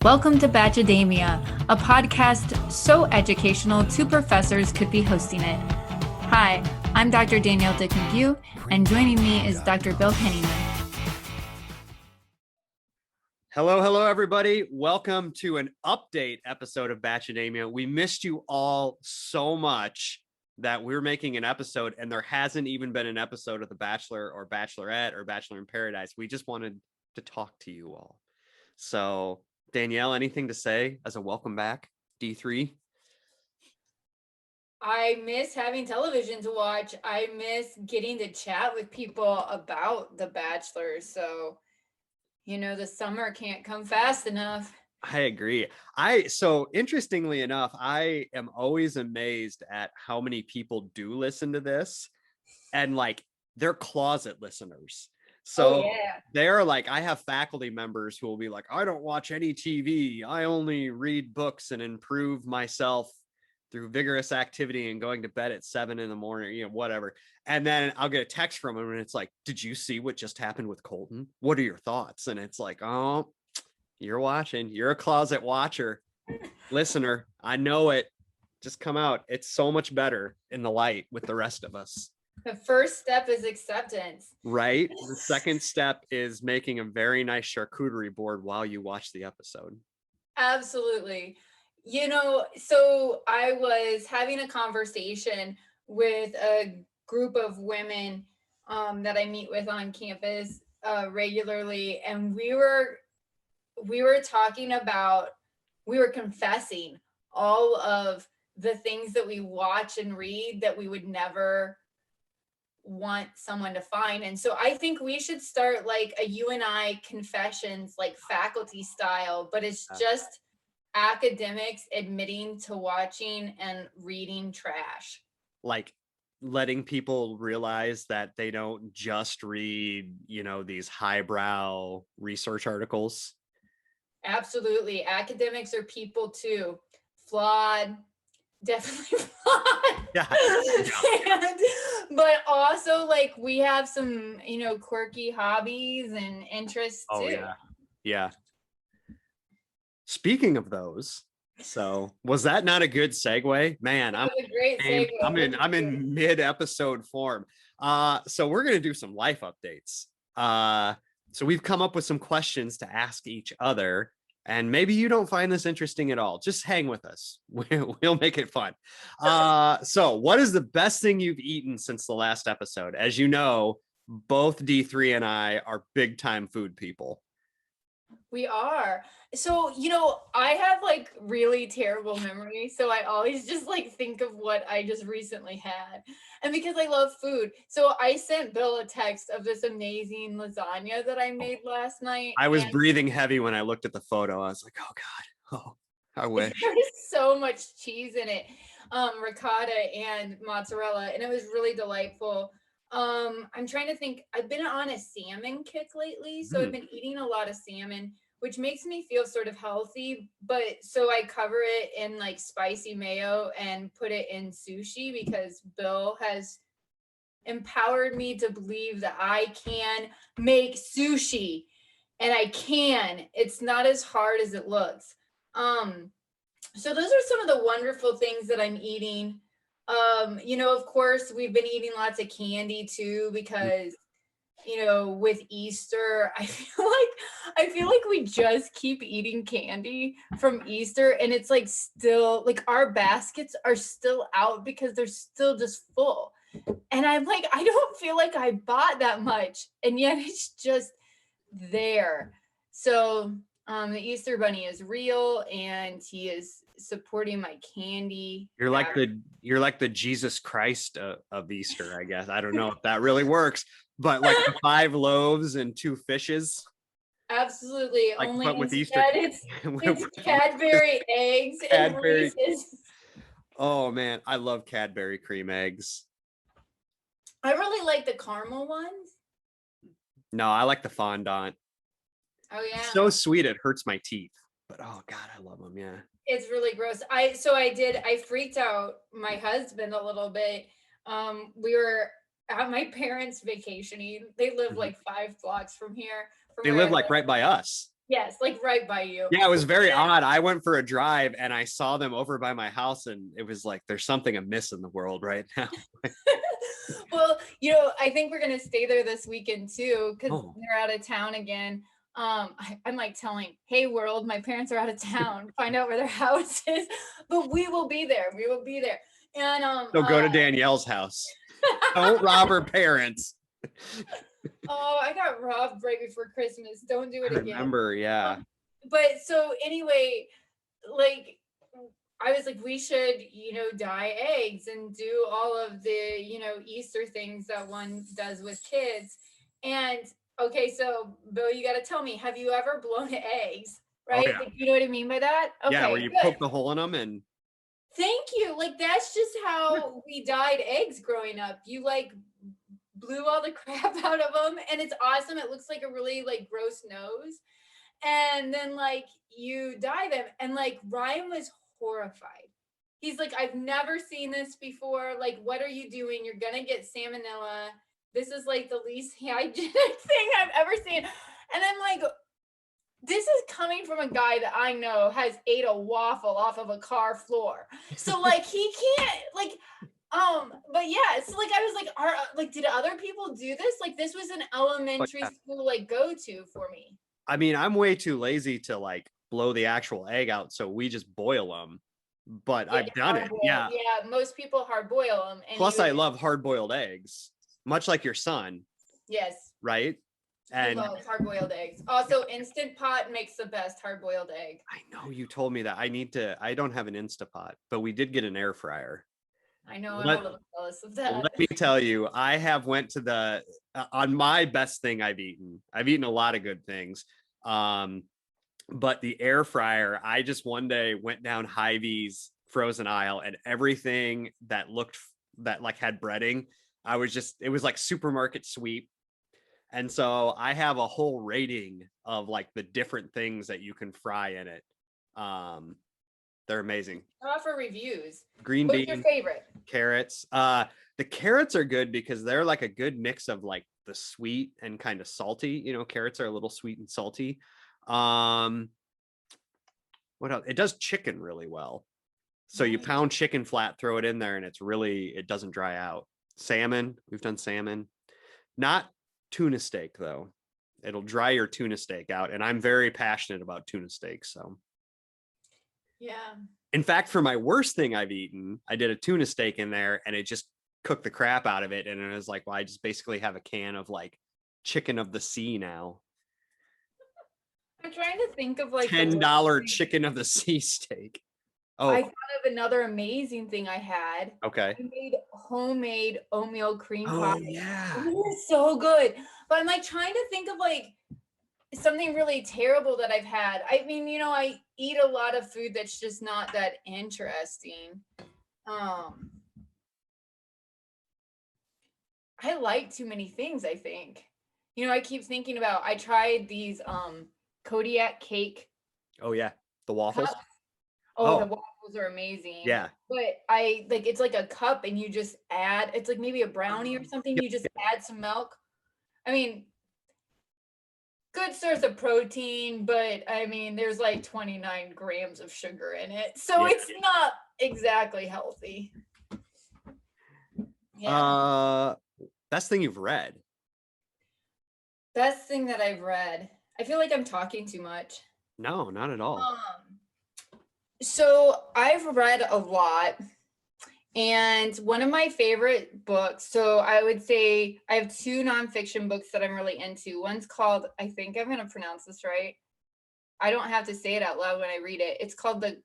Welcome to Bachelorette, a podcast so educational two professors could be hosting it. Hi, I'm Dr. Danielle McGeough, and joining me is Dr. Bill Henninger. Hello, everybody. Welcome to an update episode of Bachelorette. We missed you all so much that we're making an episode, and there hasn't even been an episode of The Bachelor or Bachelorette or Bachelor in Paradise. We just wanted to talk to you all. So, Danielle, anything to say as a welcome back, D3? I miss having television to watch. I miss getting to chat with people about The Bachelor. So, the summer can't come fast enough. I agree. So interestingly enough, I am always amazed at how many people do listen to this, and like they're closet listeners. So they're like, I have faculty members who will be like, I don't watch any TV. I only read books and improve myself through vigorous activity and going to bed at 7 a.m, whatever. And then I'll get a text from them and it's like, did you see what just happened with Colton? What are your thoughts? And it's like, oh, you're watching. You're a closet watcher, listener. I know it. Just come out. It's so much better in the light with the rest of us. The first step is acceptance. Right. The second step is making a very nice charcuterie board while you watch the episode. Absolutely. So I was having a conversation with a group of women that I meet with on campus regularly, and we were talking about, we were confessing all of the things that we watch and read that we would never want someone to find. And so I think we should start like a you and I confessions, like faculty style, but it's just academics admitting to watching and reading trash. Like letting people realize that they don't just read, these highbrow research articles. Absolutely. Academics are people too. Flawed. Definitely flawed. Yeah. But also like we have some, quirky hobbies and interests too. Yeah. Speaking of those, so was that not a good segue? Man, I'm a great segue. I'm in mid-episode form. So we're gonna do some life updates. So we've come up with some questions to ask each other. And maybe you don't find this interesting at all. Just hang with us. We'll make it fun. So what is the best thing you've eaten since the last episode? As you know, both D3 and I are big time food people. We are. So, I have like really terrible memory. So I always just like think of what I just recently had. And because I love food. So I sent Bill a text of this amazing lasagna that I made last night. I was breathing heavy when I looked at the photo. I was like, oh God, I wish. There's so much cheese in it. Ricotta and mozzarella. And it was really delightful. I'm trying to think. I've been on a salmon kick lately. So I've been eating a lot of salmon, which makes me feel sort of healthy, but so I cover it in like spicy mayo and put it in sushi because Bill has empowered me to believe that I can make sushi, and I can. It's not as hard as it looks. So those are some of the wonderful things that I'm eating. Of course, we've been eating lots of candy too because with Easter, I feel like we just keep eating candy from Easter, and it's like still like our baskets are still out because they're still just full. And I'm like, I don't feel like I bought that much, and yet it's just there. So the Easter Bunny is real, and he is supporting my candy. You're like the Jesus Christ of Easter, I guess. I don't know if that really works, but like 5 loaves and 2 fishes. Absolutely. Like, only but with Easter, it's Cadbury eggs and Reese's. Oh man, I love Cadbury cream eggs. I really like the caramel ones. No, I like the fondant. Oh yeah. It's so sweet it hurts my teeth. But oh God, I love them. Yeah. It's really gross. I freaked out my husband a little bit. We were at my parents' vacationing. They live like 5 blocks from here. They live like right by us. Yes, like right by you. Yeah, it was very odd. I went for a drive and I saw them over by my house, and it was like, there's something amiss in the world right now. Well, I think we're gonna stay there this weekend too, because they're out of town again. I'm like telling, hey world, my parents are out of town. Find out where their house is, but we will be there. We will be there. And So go to Danielle's house. Don't rob her parents. Oh, I got robbed right before Christmas. Don't do it again. Remember, yeah. But so anyway, like I was like, we should, dye eggs and do all of the, Easter things that one does with kids. And okay, so Bill, you got to tell me, have you ever blown eggs? Right? Oh, yeah. Like, you know what I mean by that? Okay, yeah, where you poke the hole in them and. Thank you. Like, that's just how we dyed eggs growing up. You like blew all the crap out of them, and it's awesome. It looks like a really like gross nose. And then like you dye them, and like Ryan was horrified. He's like, I've never seen this before. Like, what are you doing? You're gonna get salmonella. This is like the least hygienic thing I've ever seen. And I'm like, this is coming from a guy that I know has ate a waffle off of a car floor. So like he can't like, but yeah, so like I was like, did other people do this? Like this was an elementary school like go-to for me. I mean, I'm way too lazy to like blow the actual egg out, so we just boil them. But yeah, I've done it. Yeah. Yeah, most people hard boil them. And plus, I love hard boiled eggs, much like your son. Yes. Right. And hard boiled eggs. Also, Instant Pot makes the best hard boiled egg. I know you told me that. I don't have an Instapot, but we did get an air fryer. I know. I'm a little jealous of that. Let me tell you, I have went to on my best thing I've eaten a lot of good things. But the air fryer, I just one day went down Hy-Vee's frozen aisle, and everything that like had breading, it was like supermarket sweep. And so I have a whole rating of like the different things that you can fry in it. They're amazing. Offer reviews. Green bean. What's your favorite? Carrots. The carrots are good because they're like a good mix of like the sweet and kind of salty. Carrots are a little sweet and salty. What else? It does chicken really well. So you pound chicken flat, throw it in there, and it doesn't dry out. Salmon. We've done salmon. Not tuna steak though. It'll dry your tuna steak out, and I'm very passionate about tuna steak. So yeah. In fact, for my worst thing I've eaten, I did a tuna steak in there, and it just cooked the crap out of it. And it was like, well, I just basically have a can of like chicken of the sea now. I'm trying to think of like $10 chicken of the sea steak. Oh, I thought of another amazing thing I had. Okay. I made homemade oatmeal cream pie. Oh yeah. It was so good. But I'm like trying to think of like something really terrible that I've had. I mean, I eat a lot of food that's just not that interesting. I like too many things, I think. I keep thinking about, I tried these Kodiak cake. Oh yeah. The waffles. Cups. Oh, the waffles are amazing. Yeah. But it's like a cup, and you just add, it's like maybe a brownie or something. You just add some milk. I mean, good source of protein, but I mean, there's like 29 grams of sugar in it. So it's not exactly healthy. Yeah. Best thing you've read. Best thing that I've read. I feel like I'm talking too much. No, not at all. So I've read a lot, and one of my favorite books, so I would say I have two nonfiction books that I'm really into. One's called, I think I'm going to pronounce this right. I don't have to say it out loud when I read it. It's called The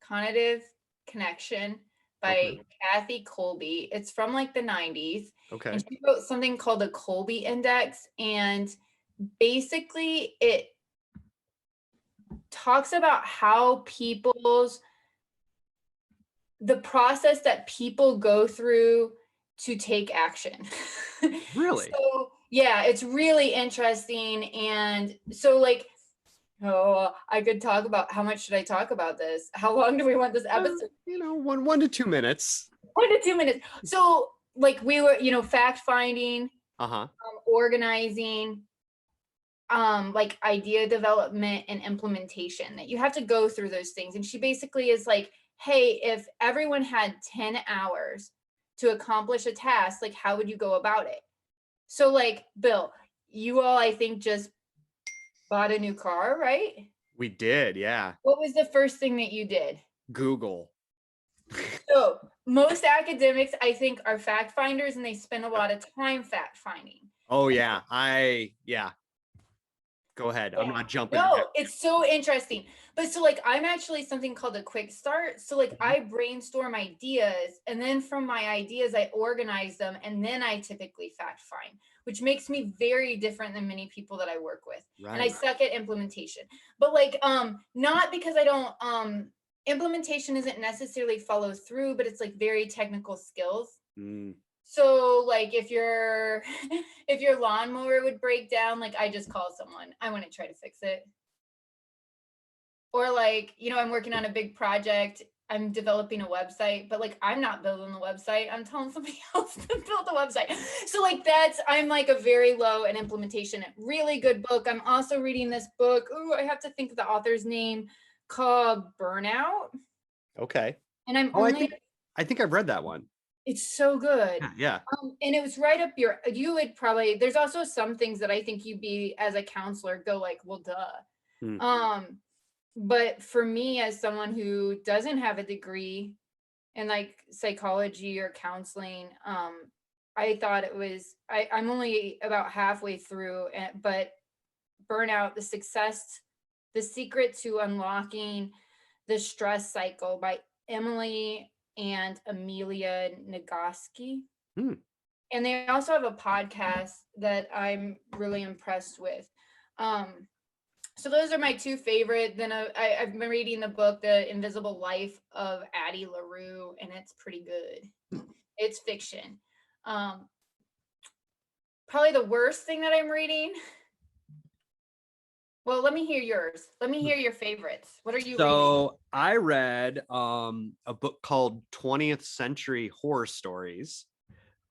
Cognitive Connection by Kathy Colby. It's from like the 90s. Okay. And she wrote something called the Colby Index, and basically it talks about how the process that people go through to take action. Really? So yeah, it's really interesting. And so like, I could talk about, how much should I talk about this? How long do we want this episode? 1 to 2 minutes. 1 to 2 minutes. So like we were, fact finding, organizing, like idea development and implementation, that you have to go through those things. And she basically is like, hey, if everyone had 10 hours to accomplish a task, like how would you go about it? So like, Bill, you all, I think, just bought a new car, right? We did, yeah. What was the first thing that you did? Google. So most academics, I think, are fact finders, and they spend a lot of time fact finding. Oh yeah, go ahead. Yeah. I'm not jumping. No, it's so interesting. But so like, I'm actually something called a quick start. So like, I brainstorm ideas, and then from my ideas, I organize them, and then I typically fact find, which makes me very different than many people that I work with. And I suck at implementation. But like, not because I don't, implementation isn't necessarily follow through, but it's like very technical skills. So like, if your lawnmower would break down, like I just call someone. I want to try to fix it. Or like, I'm working on a big project. I'm developing a website, but like, I'm not building the website. I'm telling somebody else to build the website. So like, I'm like a very low in implementation. Really good book. I'm also reading this book. Ooh, I have to think of the author's name, called Burnout. Okay. And I think I've read that one. It's so good. Yeah. And it was right up you would probably, there's also some things that I think you'd be, as a counselor, go like, well, duh. But for me, as someone who doesn't have a degree in like psychology or counseling, I thought it was, I'm only about halfway through, but Burnout, the secret to unlocking the stress cycle, by Emily and Amelia Nagoski. And they also have a podcast that I'm really impressed with. So those are my two favorite. Then I've been reading the book, The Invisible Life of Addie LaRue, and it's pretty good. It's fiction. Probably the worst thing that I'm reading. Well, let me hear yours. Let me hear your favorites. What are you reading? So I read a book called 20th Century Horror Stories.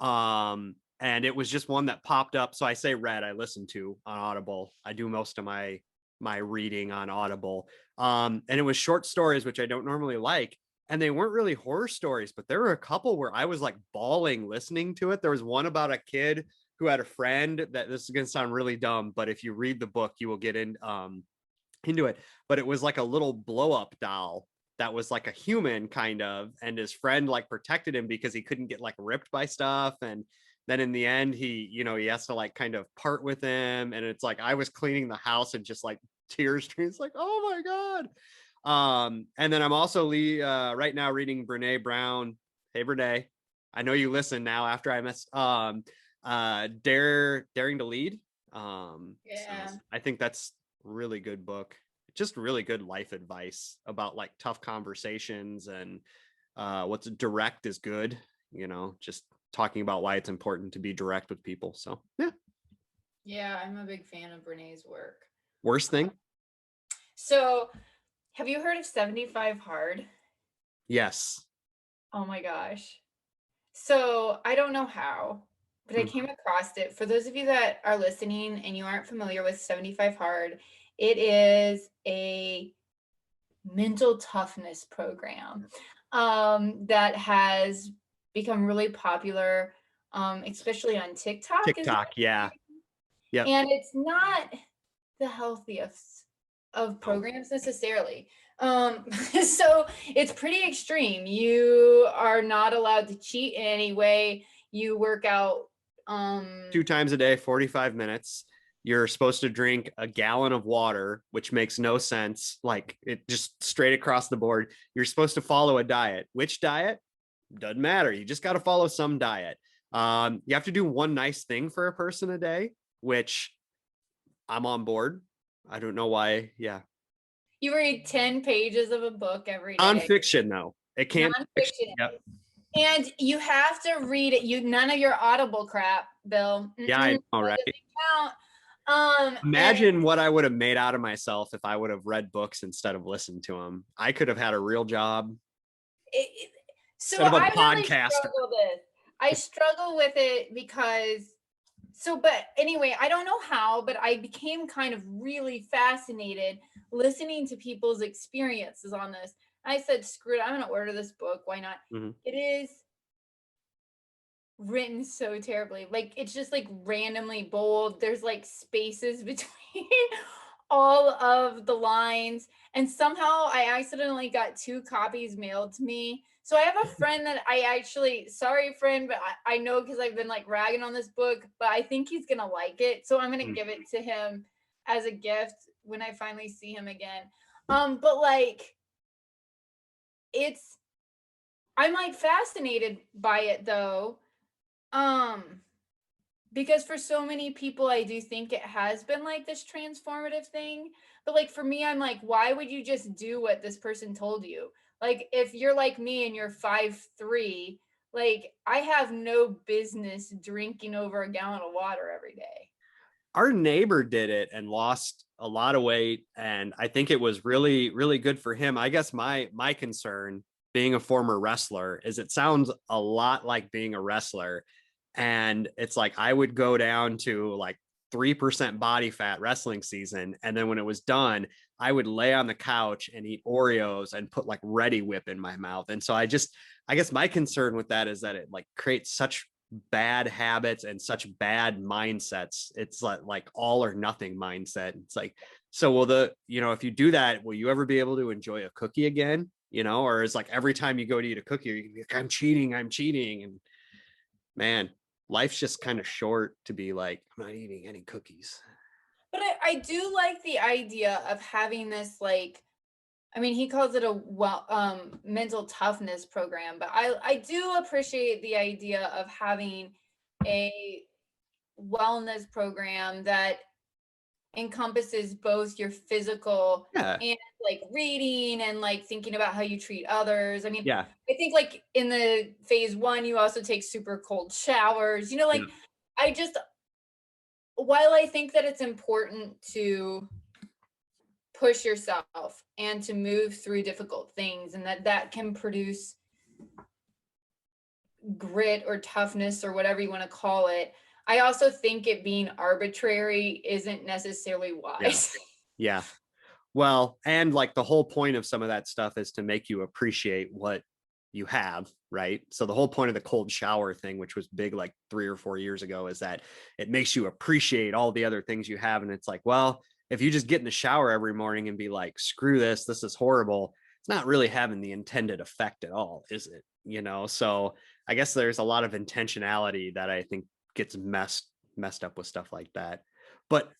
And it was just one that popped up. So I say read, I listen to on Audible. I do most of my reading on Audible. And it was short stories, which I don't normally like. And they weren't really horror stories, but there were a couple where I was like bawling listening to it. There was one about a kid who had a friend that, this is going to sound really dumb, but if you read the book, you will get into it. But it was like a little blow up doll that was like a human kind of, and his friend like protected him because he couldn't get like ripped by stuff. And then in the end, he has to like kind of part with him. And it's like, I was cleaning the house and just like tears streams, like, oh my God. And then I'm also right now reading Brene Brown. Hey, Brene, I know you listen now after I messed Daring to Lead. Yeah. So I think that's a really good book. Just really good life advice about like tough conversations and what's direct is good, just talking about why it's important to be direct with people. So yeah, I'm a big fan of Brené's work. Worst thing? So have you heard of 75 Hard? Yes. Oh my gosh. So I don't know how, but I came across it. For those of you that are listening and you aren't familiar with 75 Hard, it is a mental toughness program that has become really popular, especially on TikTok. Yeah. Yeah. And it's not the healthiest of programs necessarily. So it's pretty extreme. You are not allowed to cheat in any way. You work out 2 times a day, 45 minutes. You're supposed to drink a gallon of water, which makes no sense. Like, it just straight across the board. You're supposed to follow a diet. Which diet? Doesn't matter. You just got to follow some diet. You have to do one nice thing for a person a day, which I'm on board. I don't know why. Yeah. You read 10 pages of a book every day. Nonfiction, though. It can't. Nonfiction. Yep. And you have to read it. None of your Audible crap, Bill. Yeah, I know, right? Imagine what I would have made out of myself if I would have read books instead of listened to them. I could have had a real job. So I really struggle with it because So, but anyway, I don't know how, but I became kind of really fascinated listening to people's experiences on this. I said, screw it, I'm going to order this book. Why not? Mhm. It is written so terribly. Like, it's just like randomly bold. There's like spaces between all of the lines. And somehow I accidentally got 2 copies mailed to me. So I have a friend that I actually, sorry friend, but I know because I've been like ragging on this book, but I think he's gonna like it. So I'm gonna Mm. give it to him as a gift when I finally see him again. But like it's I'm like fascinated by it though. Um, because for so many people I do think it has been like this transformative thing, but like for me I'm like, why would you just do what this person told you? Like if you're like me and you're 5'3", like I have no business drinking over a gallon of water every day. Our neighbor did it and lost a lot of weight, and I think it was really, really good for him. I guess my concern, being a former wrestler, is it sounds a lot like being a wrestler, and it's like I would go down to like 3% body fat wrestling season, and then when it was done, I would lay on the couch and eat Oreos and put like Ready Whip in my mouth. And so I guess my concern with that is that it like creates such bad habits and such bad mindsets. It's like all or nothing mindset. It's like, so will if you do that, will you ever be able to enjoy a cookie again? Or is like every time you go to eat a cookie, you can be like, I'm cheating. And man, life's just kind of short to be like, I'm not eating any cookies. But I do like the idea of having this like, I mean, he calls it a mental toughness program, but I do appreciate the idea of having a wellness program that encompasses both your physical Yeah. and like reading and like thinking about how you treat others. I mean, Yeah. I think like in the phase 1, you also take super cold showers, like Yeah. I just, while I think that it's important to push yourself and to move through difficult things and that can produce grit or toughness or whatever you want to call it, I also think it being arbitrary isn't necessarily Yeah. wise. Yeah. Well, and like the whole point of some of that stuff is to make you appreciate what you have, right? So the whole point of the cold shower thing, which was big like 3 or 4 years ago, is that it makes you appreciate all the other things you have. And it's like, well, if you just get in the shower every morning and be like, screw this is horrible, it's not really having the intended effect at all, is it? So I guess there's a lot of intentionality that I think gets messed up with stuff like that. But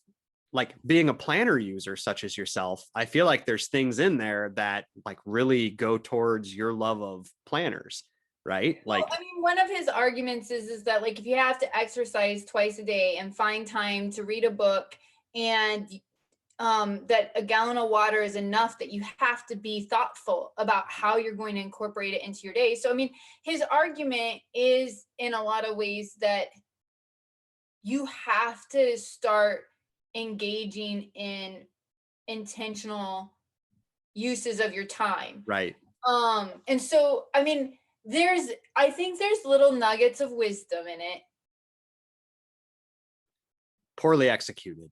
like being a planner user such as yourself, I feel like there's things in there that like really go towards your love of planners, right? Well, Like, I mean, one of his arguments is that like if you have to exercise twice a day and find time to read a book and that a gallon of water is enough, that you have to be thoughtful about how you're going to incorporate it into your day. So I mean, his argument is in a lot of ways that you have to start engaging in intentional uses of your time. right. And so I mean, I think there's little nuggets of wisdom in it. Poorly executed.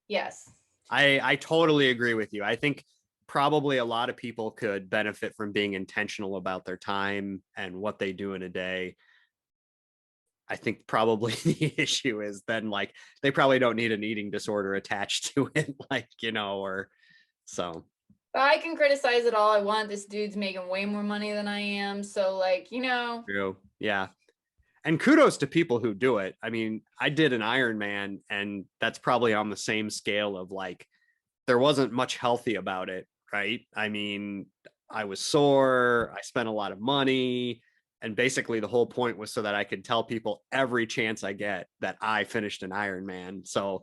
Yes. I totally agree with you. I think probably a lot of people could benefit from being intentional about their time and what they do in a day. I think probably the issue is then like they probably don't need an eating disorder attached to it, like, or so. But I can criticize it all I want. This dude's making way more money than I am. So like, True. Yeah. And kudos to people who do it. I mean, I did an Ironman, and that's probably on the same scale of like, there wasn't much healthy about it, right? I mean, I was sore, I spent a lot of money, and basically the whole point was so that I could tell people every chance I get that I finished an Ironman. So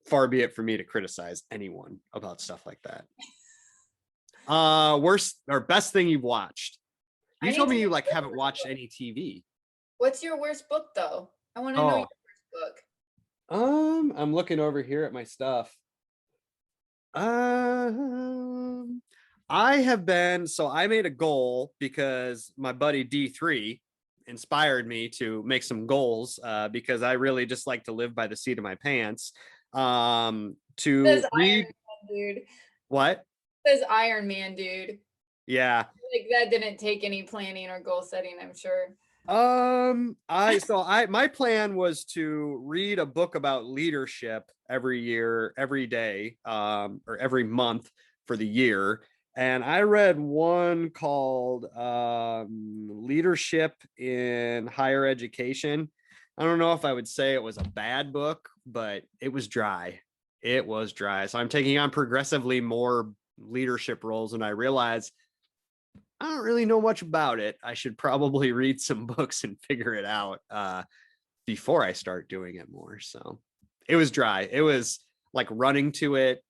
far be it for me to criticize anyone about stuff like that. Worst or best thing you've watched? I You need told to me know you like your haven't worst watched book. any TV. What's your worst book though? I want to know your Oh, worst book. I'm looking over here at my stuff. Um, I have been, so I made a goal because my buddy D3 inspired me to make some goals because I really just like to live by the seat of my pants. To read. Iron Man, dude. What? Says Iron Man, dude. Yeah. Like that didn't take any planning or goal setting, I'm sure. My plan was to read a book about leadership every year, every day, or every month for the year. And I read one called Leadership in Higher Education. I don't know if I would say it was a bad book, but it was dry. It was dry. So I'm taking on progressively more leadership roles, and I realized I don't really know much about it. I should probably read some books and figure it out before I start doing it more. So it was dry. It was like running to it,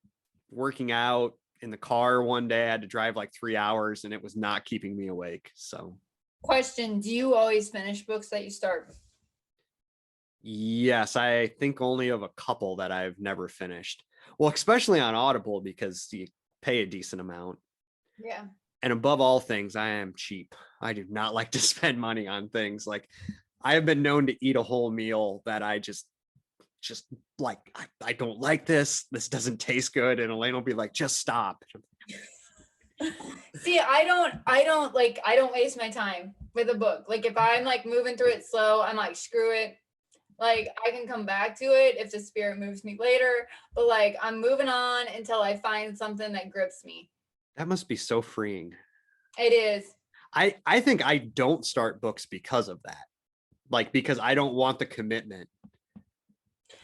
working out in the car one day. I had to drive like 3 hours and it was not keeping me awake. So Question, do you always finish books that you start? yes, I think only of a couple that I've never finished. Well, especially on Audible because you pay a decent amount. Yeah. And above all things, I am cheap. I do not like to spend money on things. Like I have been known to eat a whole meal that I just like, I don't like this. This doesn't taste good. And Elaine will be like, just stop. See, I don't waste my time with a book. Like if I'm like moving through it slow, I'm like, screw it. Like I can come back to it if the spirit moves me later, but like I'm moving on until I find something that grips me. That must be so freeing. It is. I think I don't start books because of that. Like, because I don't want the commitment.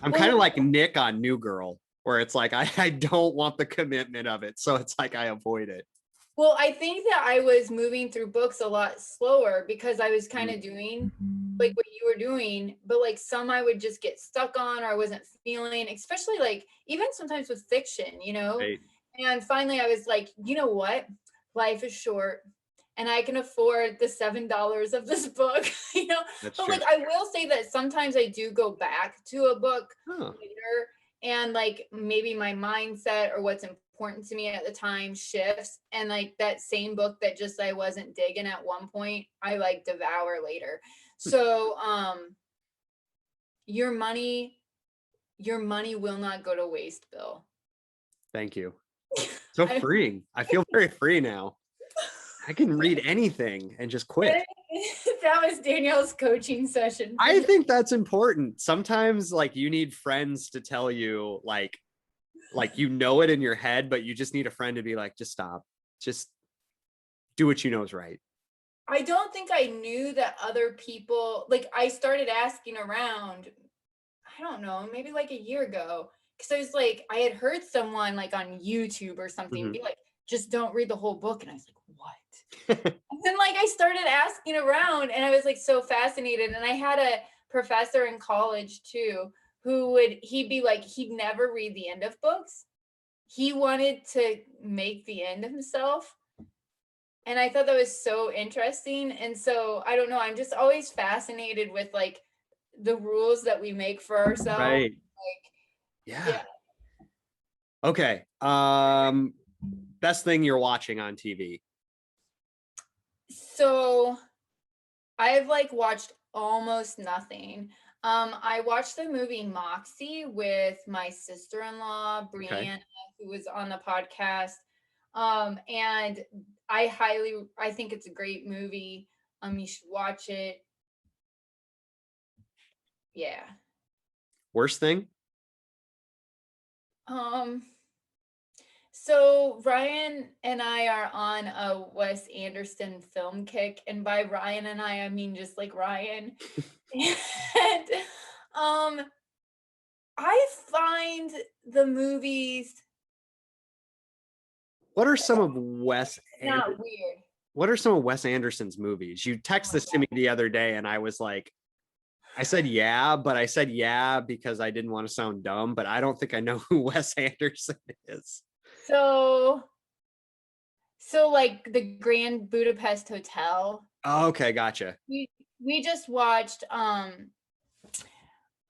I'm kind of like Nick on New Girl, where it's like, I don't want the commitment of it. So it's like, I avoid it. Well, I think that I was moving through books a lot slower because I was kind of doing like what you were doing, but like some I would just get stuck on or I wasn't feeling, especially like even sometimes with fiction, you know? Right. And finally I was like, you know what? Life is short and I can afford the $7 of this book, you know? That's But true. like I will say that sometimes I do go back to a book Huh. later and like maybe my mindset or what's important to me at the time shifts and like that same book that just I wasn't digging at one point I like devour later. So your money will not go to waste, Bill. Thank you. So freeing. I feel very free now. I can read anything and just quit. That was Danielle's coaching session. I think that's important. Sometimes like you need friends to tell you like you know it in your head, but you just need a friend to be like, just stop. Just do what you know is right. I don't think I knew that other people, like I started asking around, I don't know, maybe like a year ago. Cause I was like, I had heard someone like on YouTube or something be like, just don't read the whole book. And I was like, what? And then like I started asking around and I was like so fascinated. And I had a professor in college too, he'd be like, he'd never read the end of books. He wanted to make the end himself. And I thought that was so interesting. And so I don't know, I'm just always fascinated with like the rules that we make for ourselves. Right. Like, yeah. Okay. Best thing you're watching on TV. So I've like watched almost nothing. I watched the movie Moxie with my sister-in-law, Brianna, who was on the podcast. And I think it's a great movie. You should watch it. Yeah. Worst thing? So Ryan and I are on a Wes Anderson film kick, and by Ryan and I mean just like Ryan. And I find the movies What are some of Wes not weird. What are some of Wes Anderson's movies? You texted this to me the other day and I was like, I said yeah, but I said yeah because I didn't want to sound dumb, but I don't think I know who Wes Anderson is. So like the Grand Budapest Hotel. Oh, okay, gotcha. We just watched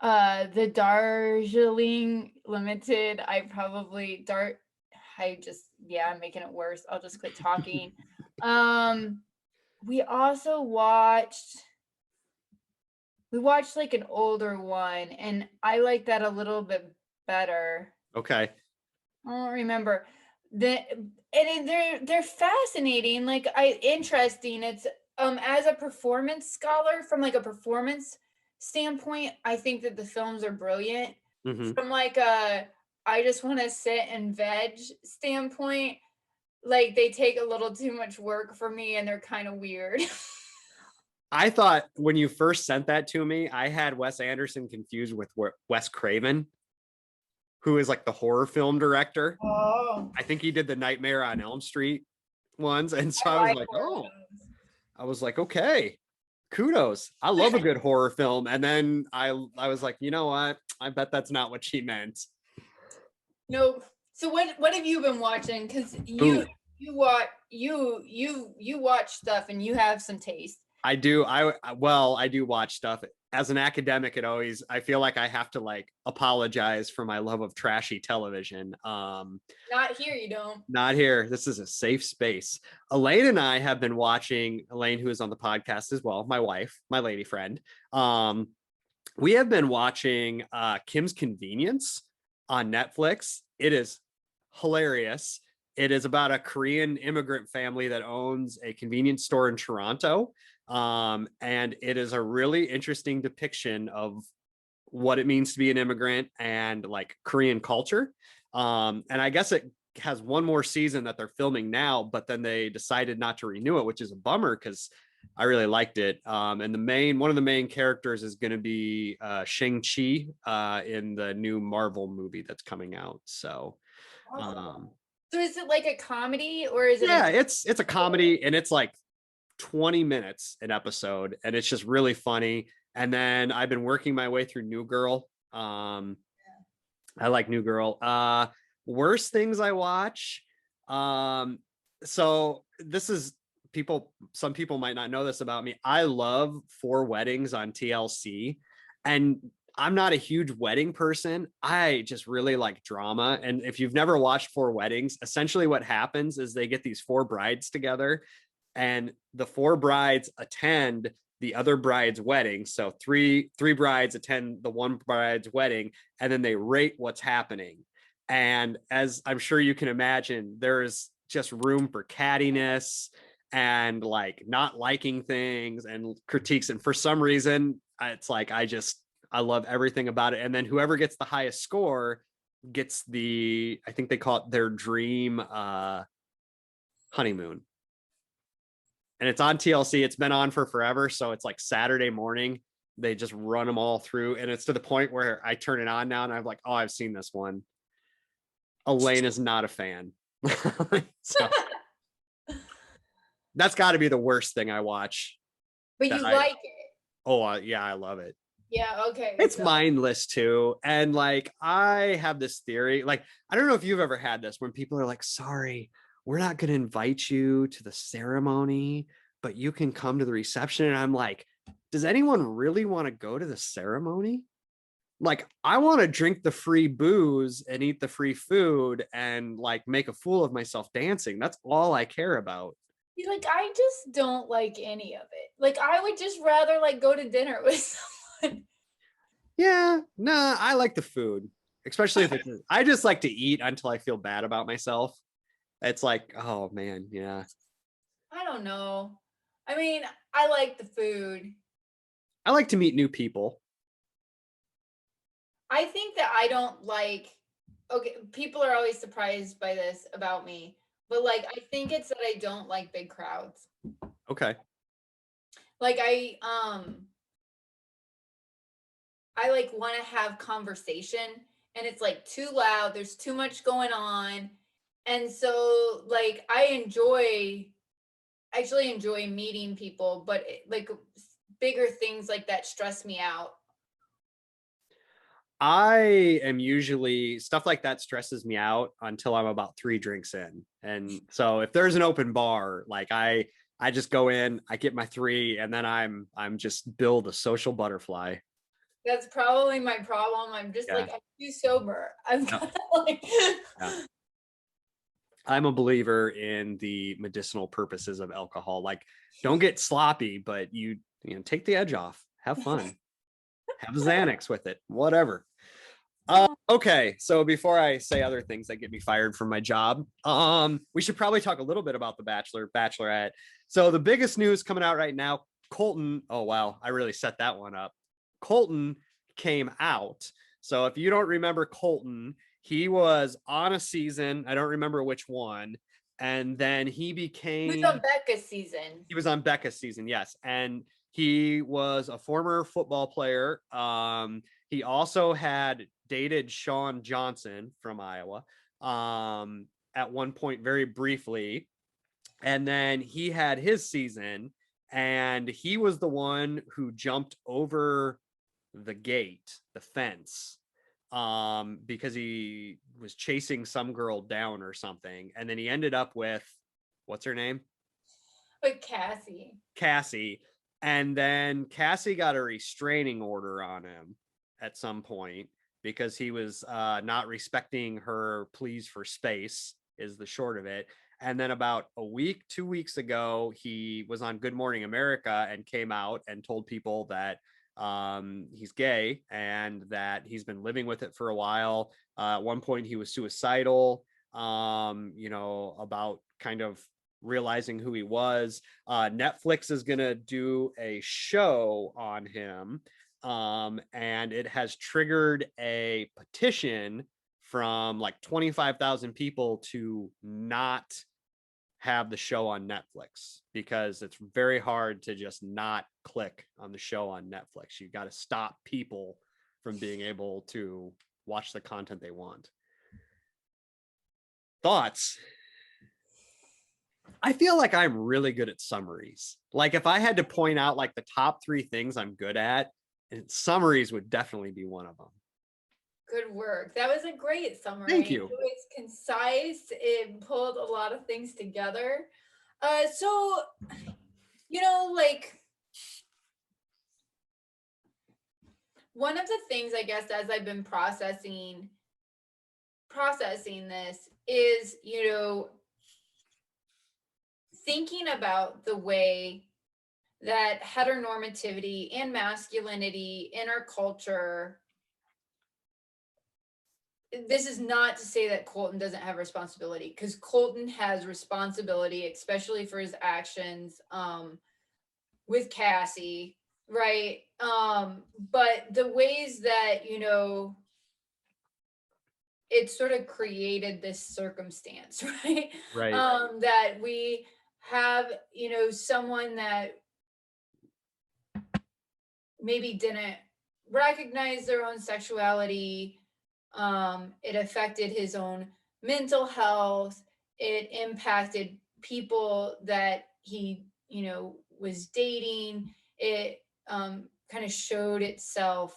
the Darjeeling Limited. I'm making it worse. I'll just quit talking. We also watched We watched like an older one, and I like that a little bit better. Okay. I don't remember. They're fascinating, like interesting. It's as a performance scholar, from like a performance standpoint, I think that the films are brilliant. Hmm. From like a I just want to sit and veg standpoint, like they take a little too much work for me and they're kind of weird. I thought when you first sent that to me, I had Wes Anderson confused with Wes Craven, who is like the horror film director. Oh, I think he did the Nightmare on Elm Street ones. And so I I was like like, horror oh, I was like, okay, kudos. I love a good horror film. And then I was like, you know what? I bet that's not what she meant. No. So what have you been watching? Because Ooh, you watch stuff and you have some taste. I do. I do watch stuff. As an academic, I feel like I have to like apologize for my love of trashy television. Not here, you don't. Not here. This is a safe space. Elaine and I have been watching, Elaine, who is on the podcast as well, my wife, my lady friend. We have been watching Kim's Convenience on Netflix. It is hilarious. It is about a Korean immigrant family that owns a convenience store in Toronto. And it is a really interesting depiction of what it means to be an immigrant and like Korean culture. And I guess it has one more season that they're filming now, but then they decided not to renew it, which is a bummer because I really liked it. And one of the main characters is going to be Shang-Chi in the new Marvel movie that's coming out. So, Awesome. So is it like a comedy or is it yeah, it's a comedy and it's like 20 minutes an episode and it's just really funny. And then I've been working my way through New Girl. I like New Girl. Worst things I watch. So this is some people might not know this about me. I love Four Weddings on TLC. And I'm not a huge wedding person. I just really like drama. And if you've never watched Four Weddings, essentially what happens is they get these four brides together and the four brides attend the other bride's wedding. So three brides attend the one bride's wedding, and then they rate what's happening. And as I'm sure you can imagine, there's just room for cattiness and like not liking things and critiques. And for some reason, it's like I love everything about it. And then whoever gets the highest score gets I think they call it their dream honeymoon. And it's on TLC. It's been on for forever. So it's like Saturday morning. They just run them all through. And it's to the point where I turn it on now and I'm like, oh, I've seen this one. Elaine is not a fan. So that's got to be the worst thing I watch. but you like it? Oh, yeah, I love it. Yeah, okay. It's So mindless too. And like, I have this theory, like, I don't know if you've ever had this when people are like, sorry, we're not going to invite you to the ceremony, but you can come to the reception. And I'm like, does anyone really want to go to the ceremony? Like, I want to drink the free booze and eat the free food and like make a fool of myself dancing. That's all I care about. like I just don't like any of it. Like I would just rather like go to dinner with someone. Yeah, nah, I like the food, especially if I just like to eat until I feel bad about myself. It's like, oh man, yeah. I don't know. I mean, I like the food. I like to meet new people. I think that I don't like, okay, people are always surprised by this about me, but like I think it's that I don't like big crowds. Okay. Like I like want to have conversation and it's like too loud, there's too much going on. And so like actually enjoy meeting people, but like bigger things like that stress me out. I am usually stuff like that stresses me out until I'm about 3 drinks in. And so if there's an open bar, like I just go in, I get my 3, and then I'm just Bill the social butterfly. That's probably my problem. I'm just Yeah. like I'm too sober. I'm Yeah. kind of like Yeah. I'm a believer in the medicinal purposes of alcohol. Like, don't get sloppy, but you know, take the edge off. Have fun. Have a Xanax with it, whatever. Okay, so before I say other things that get me fired from my job, we should probably talk a little bit about the Bachelor, Bachelorette. So the biggest news coming out right now, Colton. Oh wow, I really set that one up. Colton came out. So if you don't remember Colton, he was on a season. I don't remember which one, and then he became. He was on Becca's season. He was on Becca's season, yes, and he was a former football player. He also had dated Sean Johnson from Iowa at one point, very briefly. And then he had his season, and he was the one who jumped over the gate, the fence, because he was chasing some girl down or something. And then he ended up with, what's her name? But Cassie. And then Cassie got a restraining order on him at some point because he was not respecting her pleas for space, is the short of it. And then about a week, 2 weeks ago, he was on Good Morning America and came out and told people that he's gay and that he's been living with it for a while. At one point, he was suicidal, about kind of realizing who he was. Netflix is going to do a show on him, and it has triggered a petition from like 25,000 people to not have the show on Netflix, because it's very hard to just not click on the show on Netflix. You got to stop people from being able to watch the content they want. Thoughts? I feel like I'm really good at summaries. Like if I had to point out like the top 3 things I'm good at, summaries would definitely be one of them. Good work. That was a great summary. Thank you. It was concise. It pulled a lot of things together. So, like one of the things, I guess, as I've been processing this is, thinking about the way that heteronormativity and masculinity in our culture. This is not to say that Colton doesn't have responsibility, because Colton has responsibility, especially for his actions with Cassie, right? But the ways that, it sort of created this circumstance, right? Right. That we have, someone that maybe didn't recognize their own sexuality. It affected his own mental health. It impacted people that he, was dating. It kind of showed itself,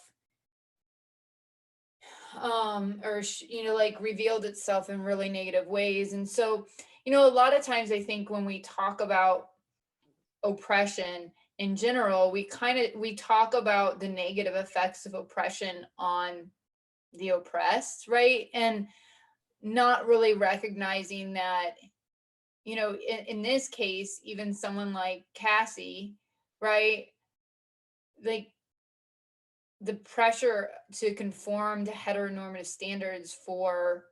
revealed itself in really negative ways. And so, a lot of times I think when we talk about oppression in general, we talk about the negative effects of oppression on the oppressed, right? And not really recognizing that, in this case, even someone like Cassie, right? Like the pressure to conform to heteronormative standards for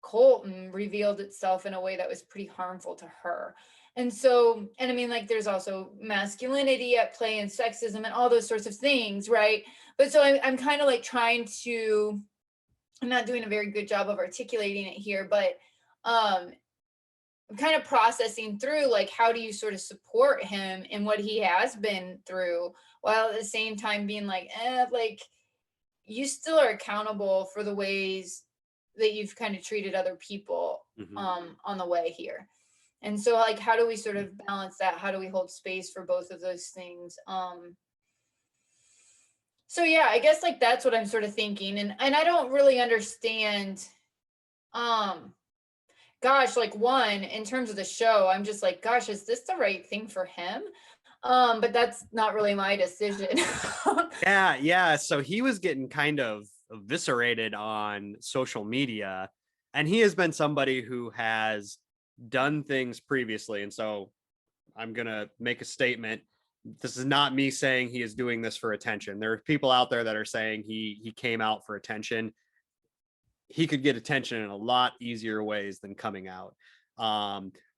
Colton revealed itself in a way that was pretty harmful to her. And so, and I mean, like, there's also masculinity at play and sexism and all those sorts of things, right? But so I'm kind of like trying to, I'm not doing a very good job of articulating it here, but I'm kind of processing through, like, how do you sort of support him in what he has been through, while at the same time being like, like, you still are accountable for the ways that you've kind of treated other people on the way here. And so, like, how do we sort of balance that? How do we hold space for both of those things? So yeah, I guess like that's what I'm sort of thinking. And I don't really understand, gosh, like, one, in terms of the show, I'm just like, gosh, is this the right thing for him? But that's not really my decision. Yeah. So he was getting kind of eviscerated on social media, and he has been somebody who has done things previously. And so I'm going to make a statement. this is not me saying he is doing this for attention. There are people out there that are saying he came out for attention. He could get attention in a lot easier ways than coming out.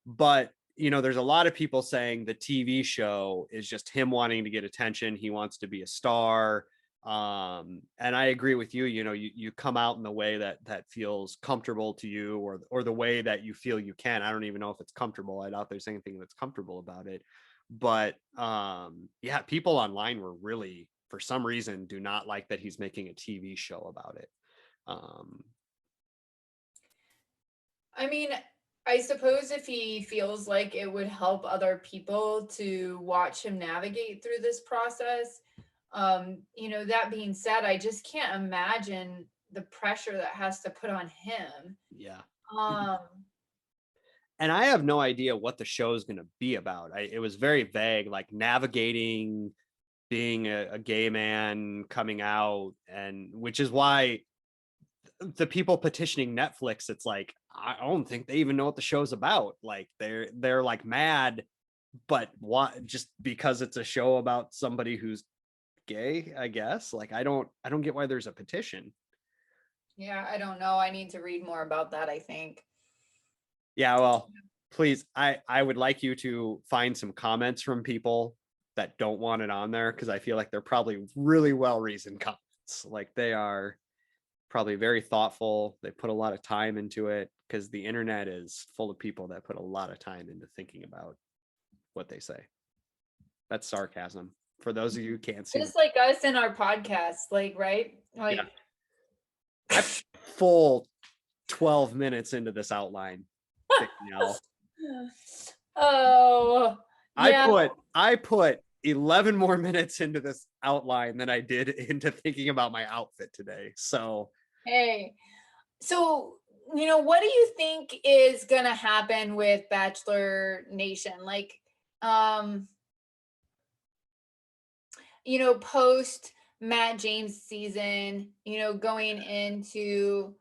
But there's a lot of people saying the TV show is just him wanting to get attention. He wants to be a star. And I agree with you. You come out in the way that feels comfortable to you, or the way that you feel you can. I don't even know if it's comfortable. I doubt there's anything that's comfortable about it. But yeah, people online were really, for some reason, do not like that he's making a TV show about it. I mean, I suppose if he feels like it would help other people to watch him navigate through this process, that being said, I just can't imagine the pressure that has to put on him. Yeah. Um, and I have no idea what the show is going to be about. It was very vague, like navigating being a gay man coming out, and which is why the people petitioning Netflix, it's like, I don't think they even know what the show's about. Like they're like mad, but what, just because it's a show about somebody who's gay, I guess. Like I don't get why there's a petition. Yeah, I don't know. I need to read more about that, I think. Yeah, well, please, I would like you to find some comments from people that don't want it on there, because I feel like they're probably really well-reasoned comments. Like they are probably very thoughtful. They put a lot of time into it, because the internet is full of people that put a lot of time into thinking about what they say. That's sarcasm. For those of you who can't see. Just like us in our podcast, like, right? Like, yeah. I'm full 12 minutes into this outline. Oh, yeah. I put 11 more minutes into this outline than I did into thinking about my outfit today. So, hey, so, what do you think is going to happen with Bachelor Nation? Like, post Matt James season, going into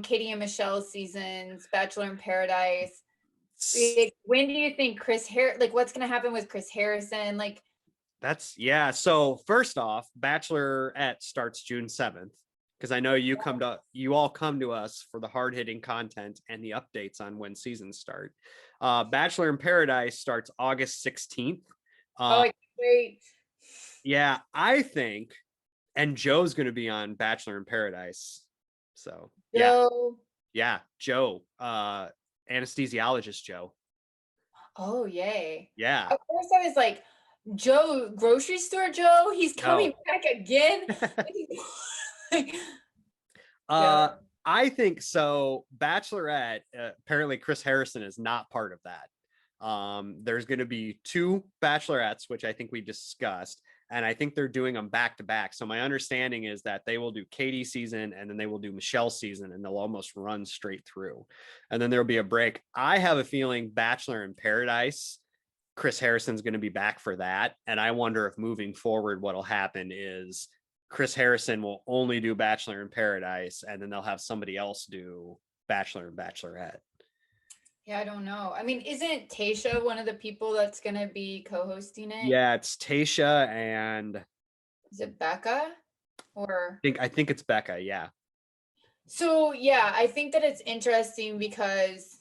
Katie and Michelle's seasons, Bachelor in Paradise. Like, when do you think what's going to happen with Chris Harrison? Like, so first off, Bachelorette starts June 7th, because I know you all come to us for the hard-hitting content and the updates on when seasons start. Bachelor in Paradise starts August 16th. I can't wait. Yeah, I think, and Joe's going to be on Bachelor in Paradise. So Joe. Yeah, Joe, anesthesiologist Joe. Oh, yay. Yeah. At first I was like, Joe, grocery store Joe, he's coming back again. Yeah. I think so. Bachelorette, apparently Chris Harrison is not part of that. There's going to be 2 Bachelorettes, which I think we discussed, and I think they're doing them back to back. So my understanding is that they will do Katie's season, and then they will do Michelle's season, and they'll almost run straight through. And then there'll be a break. I have a feeling Bachelor in Paradise, Chris Harrison's going to be back for that. And I wonder if moving forward, what'll happen is Chris Harrison will only do Bachelor in Paradise, and then they'll have somebody else do Bachelor and Bachelorette. Yeah, I don't know. I mean, isn't Tayshia one of the people that's going to be co-hosting it? Yeah, it's Tayshia and... Is it Becca? Or... I think it's Becca, yeah. So, yeah, I think that it's interesting because...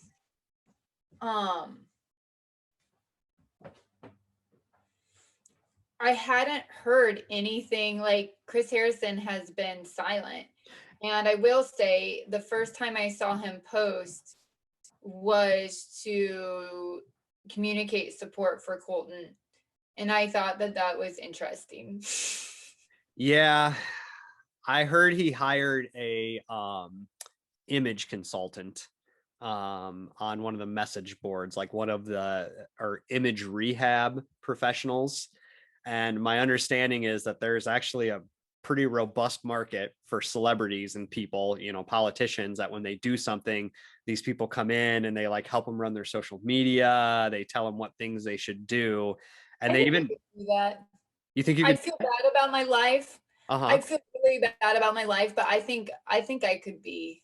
I hadn't heard anything. Like, Chris Harrison has been silent. And I will say, the first time I saw him post was to communicate support for Colton. And I thought that was interesting. Yeah, I heard he hired a image consultant on one of the message boards, like one of the image rehab professionals. And my understanding is that there's actually a pretty robust market for celebrities and people, politicians, that when they do something, these people come in and they like help them run their social media. They tell them what things they should do. And they even do that. You think you could? I feel bad about my life. Uh-huh. I feel really bad about my life, but I think I could be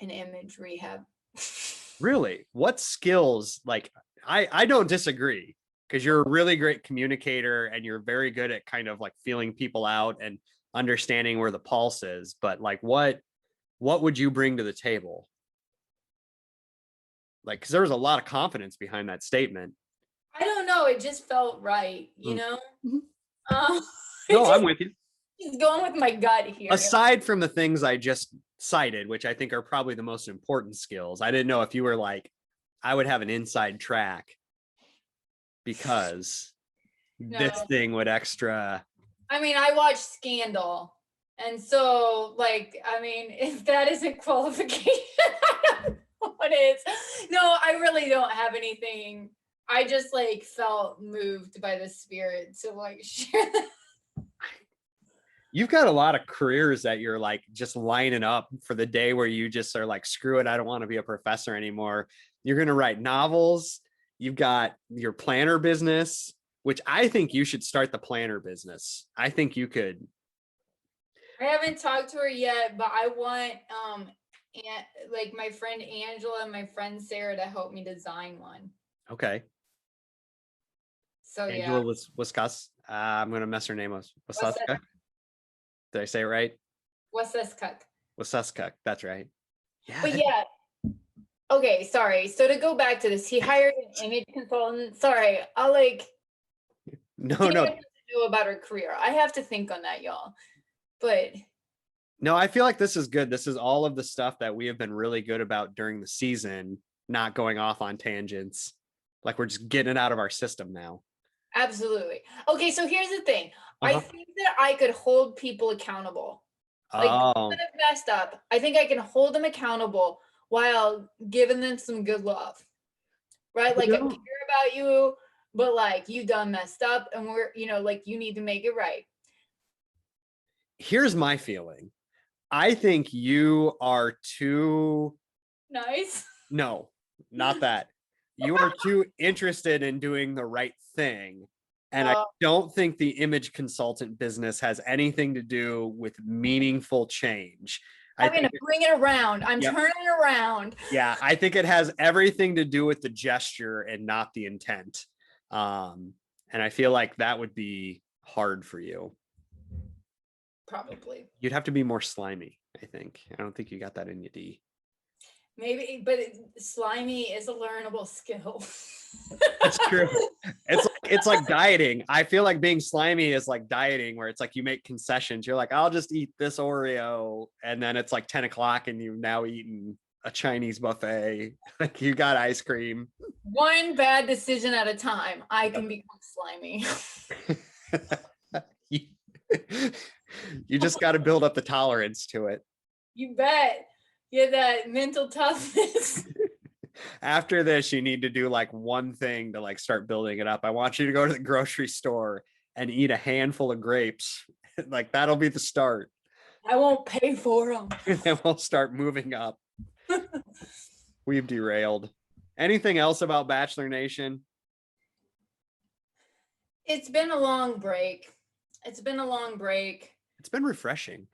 an image rehab. Really? What skills? Like, I don't disagree. because you're a really great communicator and you're very good at kind of like feeling people out and understanding where the pulse is. But like, what would you bring to the table? Like, because there was a lot of confidence behind that statement. I don't know. It just felt right, you know? Um, No, I'm with you. just going with my gut here. Aside from the things I just cited, which I think are probably the most important skills, I didn't know if you were like, I would have an inside track because this thing would extra. I mean, I watched Scandal. And so, like, I mean, if that isn't qualification, I don't know what is. No, I really don't have anything. I just like felt moved by the spirit to like share that. You've got a lot of careers that you're like just lining up for the day where you just are like, screw it, I don't want to be a professor anymore. You're going to write novels. You've got your planner business, which I think you should start the planner business. I think you could. I haven't talked to her yet, but I want like my friend Angela and my friend Sarah to help me design one. Okay. So Angela Wiskas. I'm going to mess her name up. Wasaska. Did I say it right? Wasaskuk. That's right. Yeah. But yeah. Okay, sorry. So to go back to this, he hired an image consultant. Sorry, I'll like. No. Know about her career. I have to think on that, y'all. But no, I feel like this is good. This is all of the stuff that we have been really good about during the season, not going off on tangents. Like we're just getting it out of our system now. Absolutely. Okay, so here's the thing. I think that I could hold people accountable. Like people that have messed up, I think I can hold them accountable while giving them some good love. Right? Like I care about you, but like you done messed up and we're, like you need to make it right. Here's my feeling. I think you are too nice. No, not that. You are too interested in doing the right thing. And I don't think the image consultant business has anything to do with meaningful change. I'm going to bring it around. I'm turning it around. Yeah, I think it has everything to do with the gesture and not the intent. And I feel like that would be hard for you. Probably. You'd have to be more slimy, I think. I don't think you got that in you, D. Maybe, but slimy is a learnable skill. That's true. It's like dieting. I feel like being slimy is like dieting, where it's like you make concessions. You're like, I'll just eat this Oreo, and then it's like 10 o'clock, and you've now eaten a Chinese buffet. Like you got ice cream. One bad decision at a time. I can become slimy. You just got to build up the tolerance to it. You bet. Yeah, that mental toughness. After this, you need to do like one thing to like start building it up. I want you to go to the grocery store and eat a handful of grapes. Like that'll be the start. I won't pay for them. And we'll start moving up. We've derailed. Anything else about Bachelor Nation? It's been a long break. It's been refreshing.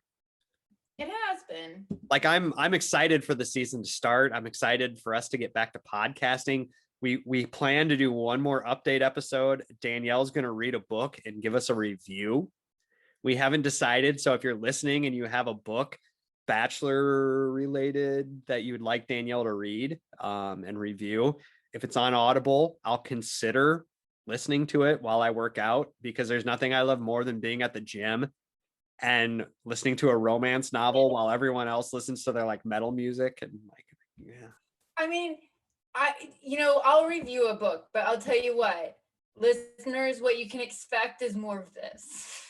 It has been. Like I'm excited for the season to start. I'm excited for us to get back to podcasting. We plan to do one more update episode. Danielle's going to read a book and give us a review. We haven't decided. So if you're listening and you have a book Bachelor related that you would like Danielle to read and review, if it's on Audible, I'll consider listening to it while I work out, because there's nothing I love more than being at the gym and listening to a romance novel while everyone else listens to their like metal music. And like, yeah. I mean, I'll review a book, but I'll tell you what, listeners, what you can expect is more of this.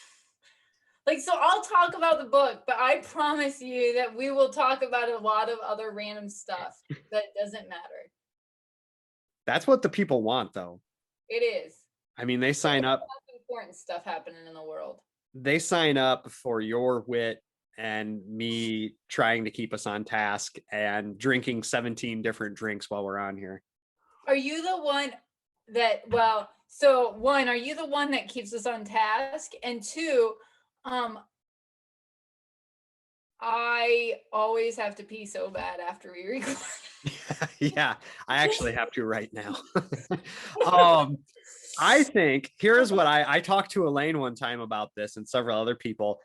Like, so I'll talk about the book, but I promise you that we will talk about a lot of other random stuff that doesn't matter. That's what the people want, though. It is. I mean, they sign up. Important stuff happening in the world. They sign up for your wit and me trying to keep us on task and drinking 17 different drinks while we're on here. Are you the one that, well, so one, are you the one that keeps us on task? And two, I always have to pee so bad after we record. Yeah, I actually have to right now. I think here's what I talked to Elaine one time about this and several other people.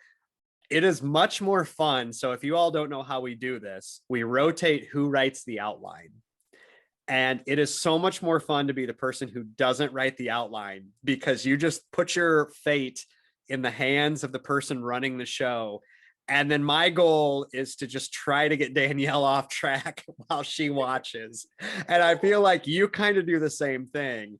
It is much more fun. So if you all don't know how we do this, we rotate who writes the outline. And it is so much more fun to be the person who doesn't write the outline, because you just put your fate in the hands of the person running the show. And then my goal is to just try to get Danielle off track while she watches. And I feel like you kind of do the same thing.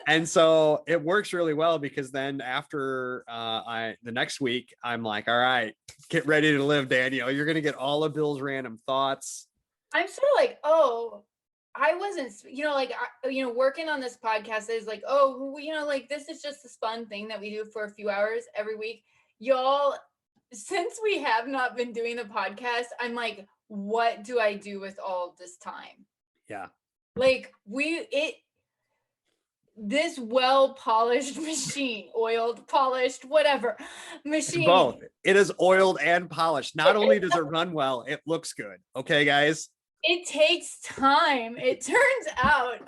And so it works really well, because then after the next week, I'm like, all right, get ready to live, Danielle. You're going to get all of Bill's random thoughts. I'm sort of like, oh, I wasn't, working on this podcast is like, oh, like this is just this fun thing that we do for a few hours every week. Y'all, since we have not been doing the podcast, I'm like, what do I do with all this time? Yeah. Like this well-polished machine, oiled, polished, whatever machine. Both. It is oiled and polished. Not only does it run well, it looks good. Okay, guys. It takes time, it turns out.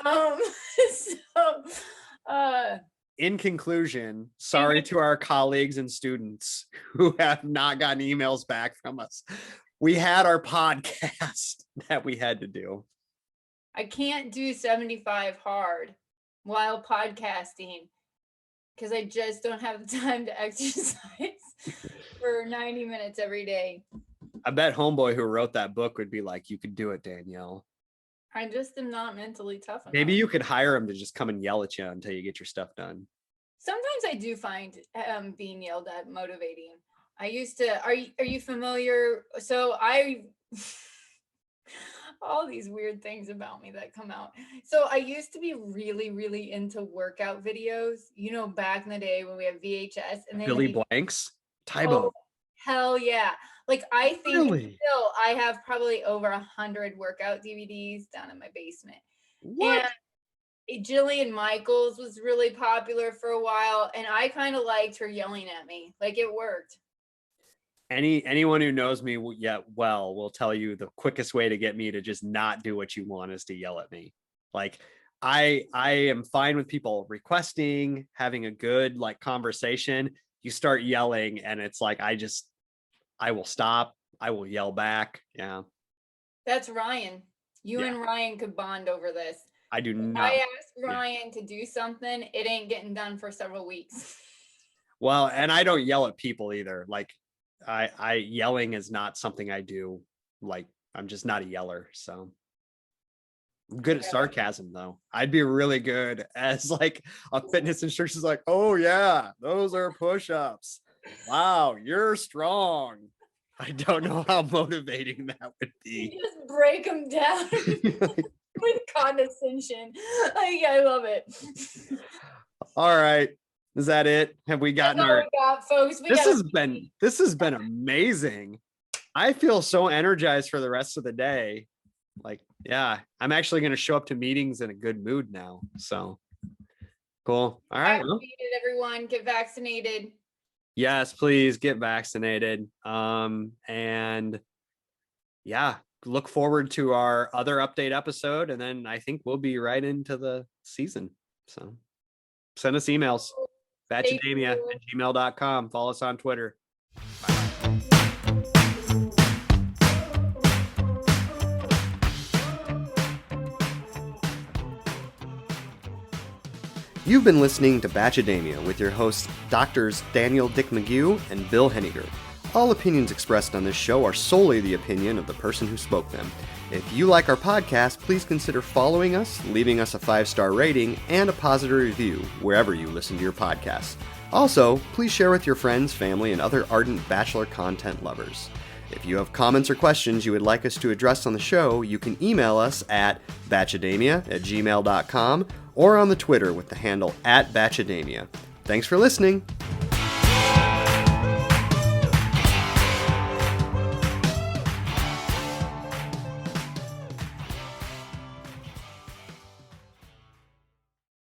In conclusion, sorry to our colleagues and students who have not gotten emails back from us. We had our podcast that we had to do. I can't do 75 hard while podcasting because I just don't have the time to exercise for 90 minutes every day. I bet homeboy who wrote that book would be like, you could do it, Danielle. I just am not mentally tough enough. Maybe you could hire him to just come and yell at you until you get your stuff done. Sometimes I do find being yelled at motivating. I used to, are you familiar? So all these weird things about me that come out. So I used to be really, really into workout videos, back in the day when we had VHS and then Billy Blanks, Tybo. Oh, hell yeah. Like I think Really? still I have probably over 100 workout DVDs down in my basement. What? And Jillian Michaels was really popular for a while, and I kind of liked her yelling at me. Like it worked. Anyone who knows me yet well will tell you the quickest way to get me to just not do what you want is to yell at me. Like I am fine with people requesting, having a good conversation. You start yelling and it's like I will stop. I will yell back. Yeah. That's Ryan. You and Ryan could bond over this. I do not. I asked Ryan to do something. It ain't getting done for several weeks. Well, and I don't yell at people either. Like I yelling is not something I do. Like I'm just not a yeller. So I'm good at sarcasm though. I'd be really good as a fitness instructor. Like, oh yeah, those are push-ups. Wow, you're strong. I don't know how motivating that would be. You just break them down with condescension. I love it. All right. Is that it? Have we gotten That's all we got, folks. This has been amazing. I feel so energized for the rest of the day. I'm actually going to show up to meetings in a good mood now. So cool. All right. Everyone, get vaccinated. Yes, please get vaccinated. And yeah, look forward to our other update episode. And then I think we'll be right into the season. So send us emails. Bachelorette@gmail.com. Follow us on Twitter. You've been listening to Bachelorette with your hosts, Doctors Daniel Dick McGeough and Bill Henninger. All opinions expressed on this show are solely the opinion of the person who spoke them. If you like our podcast, please consider following us, leaving us a 5-star rating, and a positive review wherever you listen to your podcasts. Also, please share with your friends, family, and other ardent Bachelor content lovers. If you have comments or questions you would like us to address on the show, you can email us at batchademia@gmail.com or on the Twitter with the handle @batchademia. Thanks for listening.